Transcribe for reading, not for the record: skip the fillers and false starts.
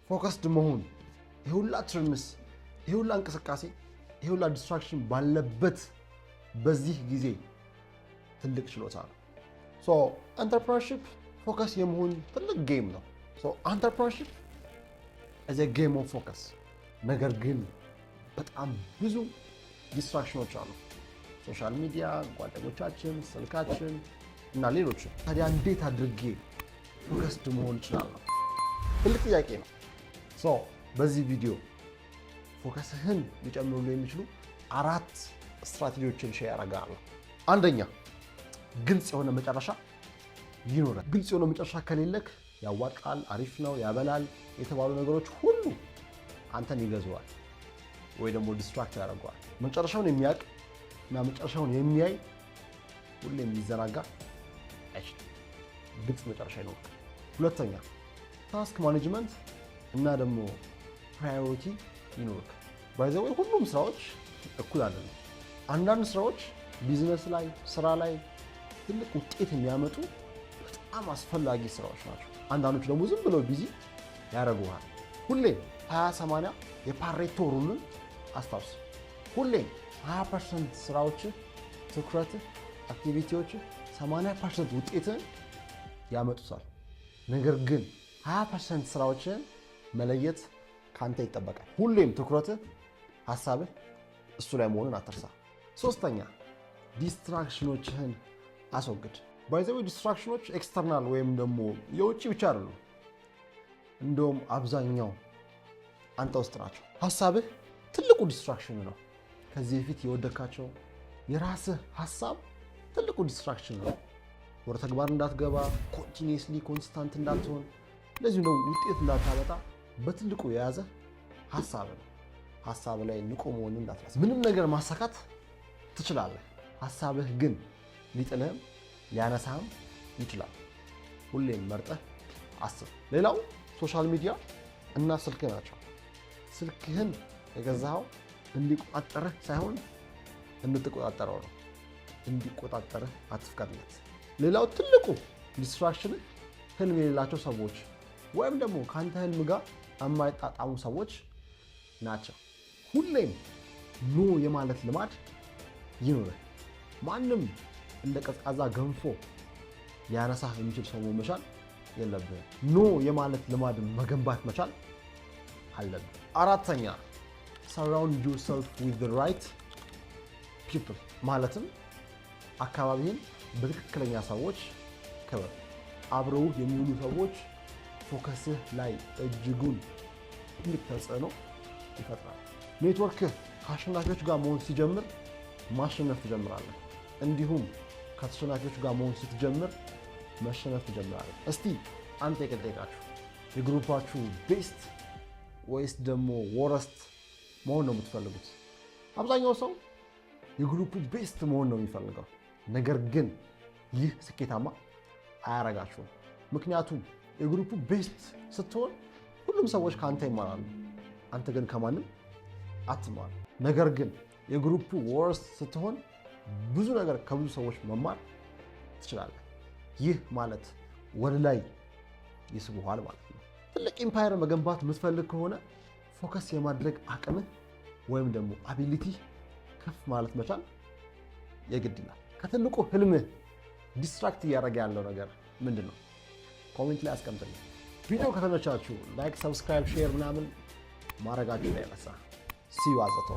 ፎከስድ መሆን ይሁላ ትርምስ ይሁላ እንቅስቃሴ ይሁላ ዲስትራክሽን ባለበት በዚህ ጊዜ ትልቅ ችሎታ ነው። ሶ ኢንተርፕረነርሺፕ ፎከስ የመሆን ትልቅ ጌም ነው። ሶ ኢንተርፕረነርሺፕ as a game of focus ነገር ግን በጣም ብዙ ዲስትራክሽኖች አሉ። ሶሻል ሚዲያ፣ ጓደኞቻችን፣ ስልካችን እና ሌሎችም። ታዲያ እንዴት አድርጌ ፎከስድ መሆን እችላለሁ? ትልቅ ጥያቄ ነው። ሶ በዚህ ቪዲዮ ፎከስህን ሊጨምሩ የሚችሉ 4 ስትራቴጂዎችን ሼር አደርጋለሁ። አንደኛ ግልጽ የሆነ መጨረሻ ይኖራል። ግልጽ የሆነ መጨረሻ ከሌለክ ያዋጣል፣ አሪፍ ነው፣ ያበላል የተባሉ ነገሮች ሁሉ አንተን ይገዙዋል ወይ ደግሞ ዲስትራክት ያደርገዋል። መጨረሻውን የሚያውቅ እና መጨረሻውን የሚያይ ሁሌ የሚዘናጋ አይችልም። ግልጽ መጨረሻ ይኖራል። ሁለተኛ ታስክ ማኔጅመንት እና ደግሞ ፕራዮሪቲ ይኖርክ። ባይ ዘ ወይ ሁሉም ስራዎች እኩል አይደለም። አንዳንድ ስራዎች ቢዝነስ ላይ ስራ ላይ ትልቅ ውጤት የሚያመጡ በጣም አስፈላጊ ስራዎች ናቸው። አንዳንዶች ደግሞ ዝም ብለው ቢዚ ያደርጉሃል። ሁሌም 20-80 የፓሬቶ ሩልን አስታውስ። ሁሌም 20% ስራዎች ትኩረት አክቲቪቲዎች 80% ውጤትን ያመጡታል። ነገር ግን 20% ስራዎችን መለየት ካንተ ይጠበቃል። ሁሌም ትኩረት ሐሳብህ እሱ ላይ መሆኑን አትርሳ። ሶስተኛ ዲስትራክሽኖችህን አስወግድ። ባይ ዘ ወይ ዲስትራክሽኖች ኤክስተርናል ወይም ደግሞ የውጭ ብቻ አይደሉም። እንደውም አብዛኛው አንተ ውስጥ ናቸው። ሐሳብህ ትልቁ ዲስትራክሽን ነው። ከዚህ በፊት የወደካቸው የራስህ ሐሳብ ትልቁ ዲስትራክሽን ነው። ወደ ተግባር እንዳትገባ፣ ኮንቲኒየስሊ ኮንስታንት እንዳትሆን፣ ለዚህ ነው ውጤት እንዳታመጣ በትልቁ የያዘ ሐሳብ ነው። ሐሳብ ላይ ንቁ መሆን እንዳትረሳ። ምንም ነገር ማሳካት ትችላለህ። ሐሳብህ ግን ሊጥልህም ሊያነሳህም ይችላል። ሁሌም መርጠህ አስብ። ሌላው ሶሻል ሚዲያ እና ስልክ ናቸው። ስልክህን የገዛኸው እንዲቆጣጠርህ ሳይሆን እንድትቆጣጠረው ነው። እንዲቆጣጠርህ አትፍቀድለት። ሌላው ትልቁ ዲስትራክሽን ህልም የሌላቸው ሰዎች ወይም ደግሞ ከአንተ ህልም ጋር የማይጣጣሙ ሰዎች ናቸው። ሁሌም ኖ የማለት ልማድ ይኑርህ። ማንም እንደ ቀዝቃዛ ገንፎ ሊያነሳህ የሚችል ሰው መቻል የለብህም። ኖ የማለት ልማድ መገንባት መቻል አለብህ። አራተኛ surround yourself with the right people ማለትም አካባቢህን በትክክለኛ ሰዎች ክበብ። አብረው የሚውሉ ሰዎች ፎከስህ ላይ እጅጉን ትልቅ ተጽዕኖ ይፈጥራል። ኔትወርክህ ከአሸናፊዎች ጋር መሆን ሲጀምር ማሸነፍ ትጀምራለህ። እንዲሁም ከተሸናፊዎች ጋር መሆን ስትጀምር መሸነፍ ትጀምራለህ። እስቲ አንተ የቀጠይቃችሁ የግሩፓችሁ ቤስት ወይስ ደግሞ ወረስት መሆን ነው የምትፈልጉት? አብዛኛው ሰው የግሩፑ ቤስት መሆን ነው የሚፈልገው። ነገር ግን ይህ ስኬታማ አያረጋችሁም። ምክንያቱም የግሩፑ ቤስት ስትሆን ሁሉም ሰዎች ከአንተ ይማራሉ፣ አንተ ግን ከማንም አትማር። ነገር ግን የግሩፑ ወርስት ስትሆን ብዙ ነገር ከብዙ ሰዎች መማር ትችላለህ። ይህ ማለት ወደ ላይ ይስቡሃል ማለት ነው። ትልቅ ኢምፓየር መገንባት የምትፈልግ ከሆነ ፎከስ የማድረግ አቅምህ ወይም ደግሞ አቢሊቲ ከፍ ማለት መቻል የግድ ይላል። ከትልቁ ህልምህ ዲስትራክት እያደረገ ያለው ነገር ምንድን ነው? ኮሜንት ላይ አስቀምጥልኝ። ቪዲዮ ከተመቻችሁ ላይክ፣ ሰብስክራይብ፣ ሼር ምናምን ማድረጋችሁ ላይ ያነሳ ሲዩ አዘቶ